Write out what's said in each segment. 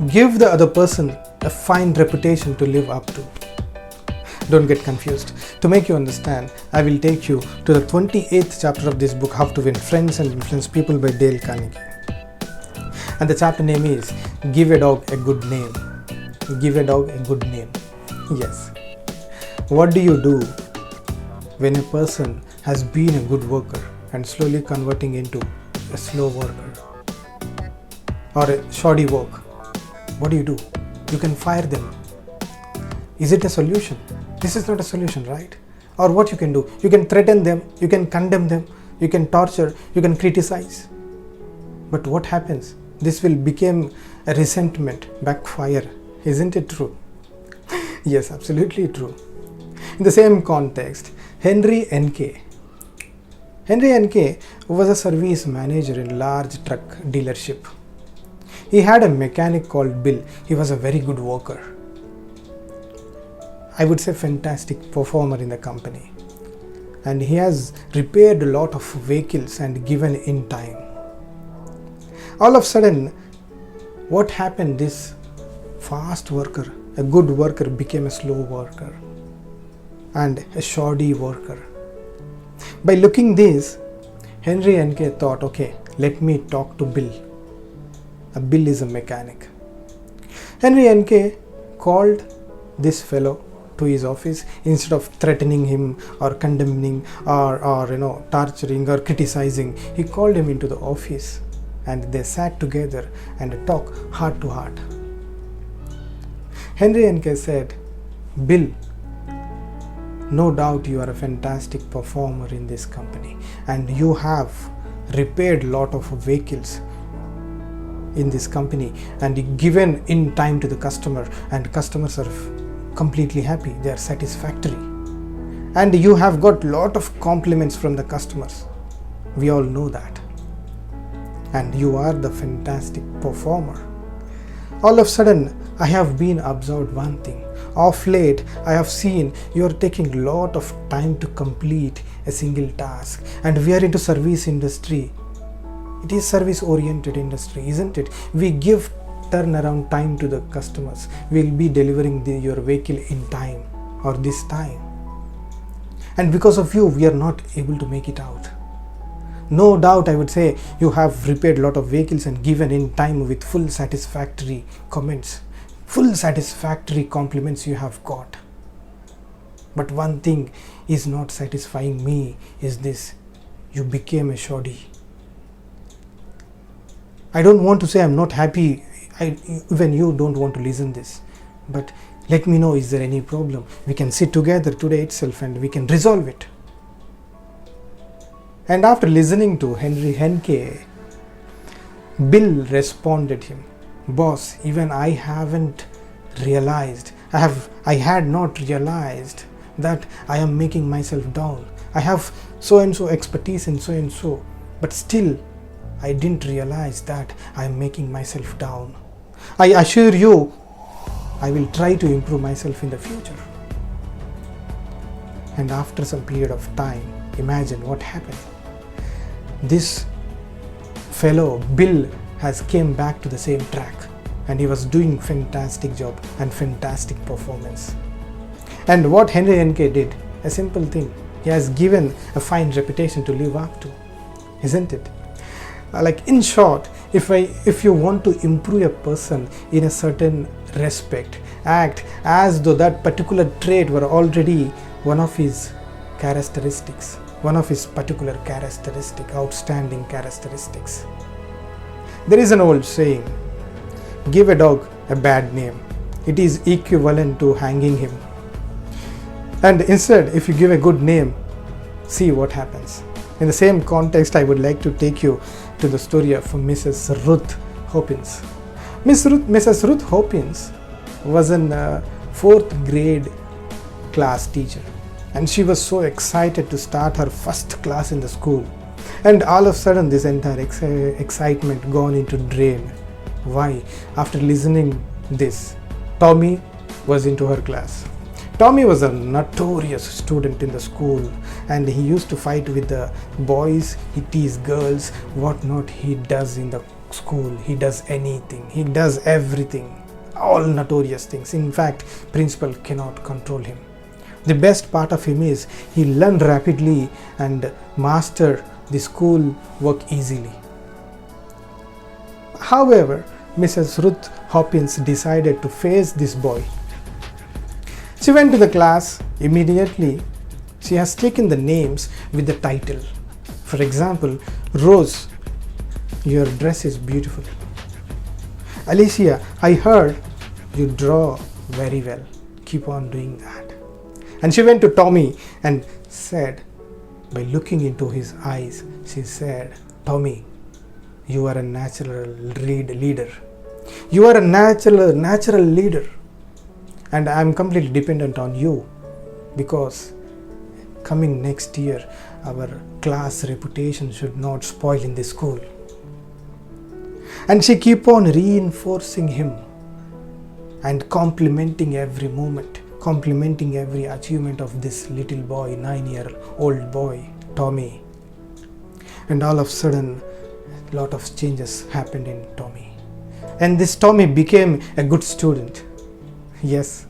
give the other person a fine reputation to live up to. Don't get confused. To make you understand, I will take you to the 28th chapter of this book, How to Win Friends and Influence People by Dale Carnegie. And the chapter name is Give a Dog a Good Name. Give a dog a good name. Yes. What do you do when a person has been a good worker and slowly converting into a slow worker or a shoddy work? What do? You can fire them. Is it a solution? This is not a solution, right? Or what you can do? You can threaten them, you can condemn them, you can torture, you can criticize. But what happens? This will become a resentment, backfire. Isn't it true? Yes, absolutely true. In the same context, Henry N.K. was a service manager in a large truck dealership. He had a mechanic called Bill. He was a very good worker. I would say fantastic performer in the company. And he has repaired a lot of vehicles and given in time. All of a sudden, what happened? This fast worker, a good worker, became a slow worker and a shoddy worker. By looking this, Henry N.K. thought, okay, let me talk to Bill. Bill is a mechanic. Henry N.K. called this fellow to his office. Instead of threatening him or condemning or torturing or criticizing, he called him into the office and they sat together and talked heart to heart. Henry N.K. said, Bill, no doubt you are a fantastic performer in this company and you have repaired a lot of vehicles in this company and given in time to the customer, and customers are completely happy, they are satisfactory, and you have got lot of compliments from the customers. We all know that, and you are the fantastic performer. All of a sudden, I have been observed one thing. Of late, I have seen you are taking a lot of time to complete a single task, and we are into service industry. It is service oriented industry, isn't it? We give turnaround time to the customers. We'll be delivering your vehicle in time or this time. And because of you, we are not able to make it out. No doubt, I would say, you have repaired a lot of vehicles and given in time with full satisfactory comments, full satisfactory compliments you have got. But one thing is not satisfying me is this: you became a shoddy. I don't want to say I'm not happy, even you don't want to listen this, but let me know, is there any problem? We can sit together today itself and we can resolve it. And after listening to Henry N.K., Bill responded him, boss, even I haven't realized, I had not realized that I am making myself down. I have so and so expertise in so and so, but still I didn't realize that I am making myself down. I assure you, I will try to improve myself in the future. And after some period of time, imagine what happened. This fellow, Bill, has came back to the same track and he was doing fantastic job and fantastic performance. And what Henry N.K. did, a simple thing, he has given a fine reputation to live up to, isn't it? Like in short, if you want to improve a person in a certain respect, act as though that particular trait were already one of his characteristics, one of his particular outstanding characteristics. There is an old saying, give a dog a bad name, it is equivalent to hanging him. And instead, if you give a good name, see what happens. In the same context, I would like to take you to the story of Mrs. Ruth Hopkins. Mrs. Ruth Hopkins was an 4th grade class teacher, and she was so excited to start her first class in the school. And all of a sudden, this entire excitement gone into drain. Why? After listening this, Tommy was into her class. Tommy was a notorious student in the school, and he used to fight with the boys, he teased girls, what not he does in the school, he does anything, he does everything, all notorious things. In fact, principal cannot control him. The best part of him is he learned rapidly and mastered the school work easily. However, Mrs. Ruth Hopkins decided to face this boy. She went to the class. Immediately she has taken the names with the title. For example, Rose, your dress is beautiful. Alicia, I heard you draw very well. Keep on doing that. And she went to Tommy and said, by looking into his eyes, she said, Tommy, you are a natural leader. You are a natural leader. And I am completely dependent on you, because coming next year, our class reputation should not spoil in the school. And she keep on reinforcing him and complimenting every moment, complimenting every achievement of this little boy, 9-year-old boy, Tommy. And all of a sudden, a lot of changes happened in Tommy. And this Tommy became a good student. Yes.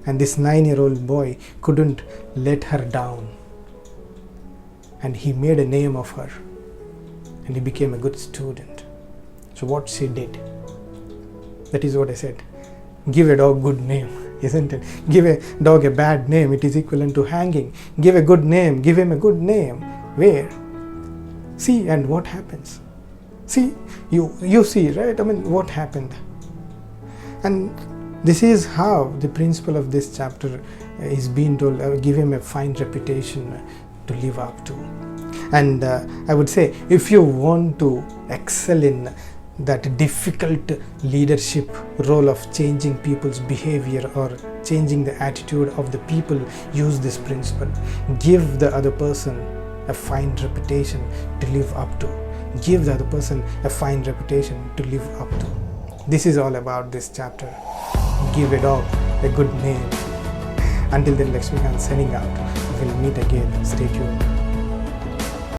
And this 9-year-old boy couldn't let her down. And he made a name of her. And he became a good student. So what she did, that is what I said. Give a dog good name, isn't it? Give a dog a bad name, it is equivalent to hanging. Give a good name, give him a good name. Where? See, and what happens? See, you see, right? I mean, what happened? And this is how the principle of this chapter is being told, give him a fine reputation to live up to. And I would say, if you want to excel in that difficult leadership role of changing people's behavior or changing the attitude of the people, use this principle. Give the other person a fine reputation to live up to. Give the other person a fine reputation to live up to. This is all about this chapter. Give a dog a good name. Until then, Lakshmikant signing out. We'll meet again. Stay tuned.